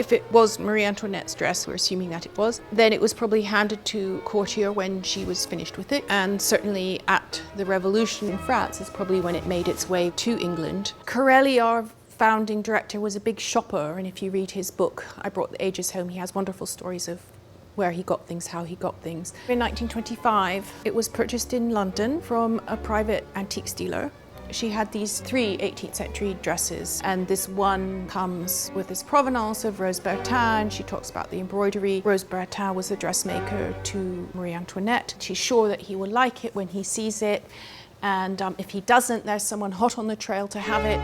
If it was Marie-Antoinette's dress, we're assuming that it was, then it was probably handed to courtier when she was finished with it. And certainly at the Revolution in France is probably when it made its way to England. Corelli, our founding director, was a big shopper, and if you read his book, I Brought the Ages Home, he has wonderful stories of where he got things, how he got things. In 1925, it was purchased in London from a private antiques dealer. She had these 3 18th century dresses, and this one comes with this provenance of Rose Bertin. She talks about the embroidery. Rose Bertin was a dressmaker to Marie-Antoinette. She's sure that he will like it when he sees it, and if he doesn't, there's someone hot on the trail to have it.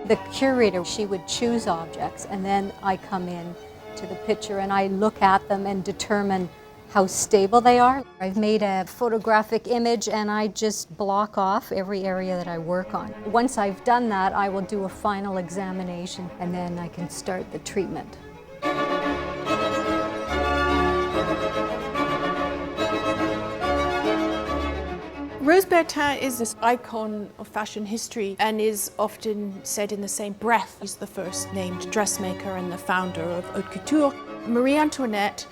The curator, she would choose objects, and then I come in to the picture and I look at them and determine how stable they are. I've made a photographic image and I just block off every area that I work on. Once I've done that, I will do a final examination and then I can start the treatment. Rose Bertin is this icon of fashion history and is often said in the same breath as the first named dressmaker and the founder of haute couture. Marie-Antoinette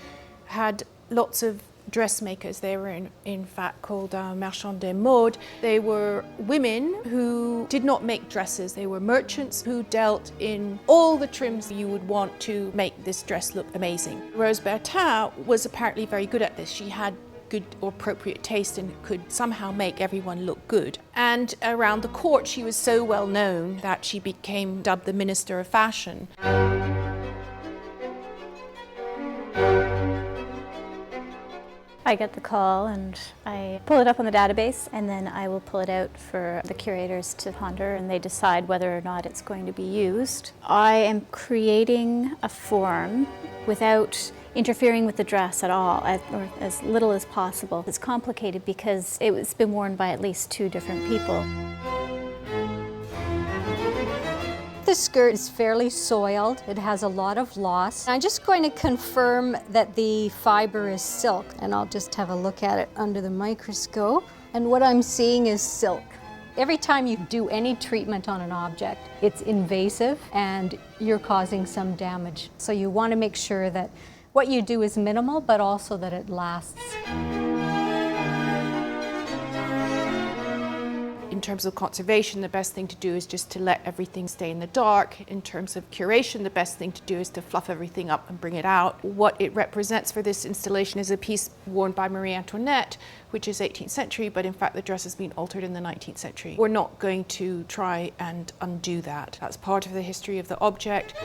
had lots of dressmakers. They were in fact called marchands de mode. They were women who did not make dresses. They were merchants who dealt in all the trims you would want to make this dress look amazing. Rose Bertin was apparently very good at this. She had good or appropriate taste and could somehow make everyone look good. And around the court she was so well known that she became dubbed the Minister of Fashion. I get the call and I pull it up on the database, and then I will pull it out for the curators to ponder, and they decide whether or not it's going to be used. I am creating a form without interfering with the dress at all, or as little as possible. It's complicated because it's been worn by at least 2 different people. The skirt is fairly soiled. It has a lot of loss. I'm just going to confirm that the fiber is silk, and I'll just have a look at it under the microscope. And what I'm seeing is silk. Every time you do any treatment on an object, it's invasive and you're causing some damage. So you want to make sure that what you do is minimal, but also that it lasts. In terms of conservation, the best thing to do is just to let everything stay in the dark. In terms of curation, the best thing to do is to fluff everything up and bring it out. What it represents for this installation is a piece worn by Marie-Antoinette, which is 18th century, but in fact the dress has been altered in the 19th century. We're not going to try and undo that. That's part of the history of the object.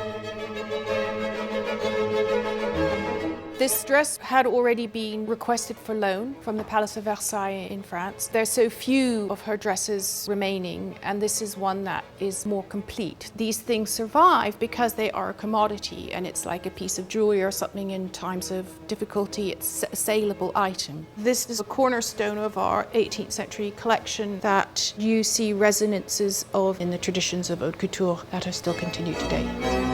This dress had already been requested for loan from the Palace of Versailles in France. There's so few of her dresses remaining, and this is one that is more complete. These things survive because they are a commodity, and it's like a piece of jewelry or something in times of difficulty. It's a saleable item. This is a cornerstone of our 18th century collection that you see resonances of in the traditions of haute couture that are still continued today.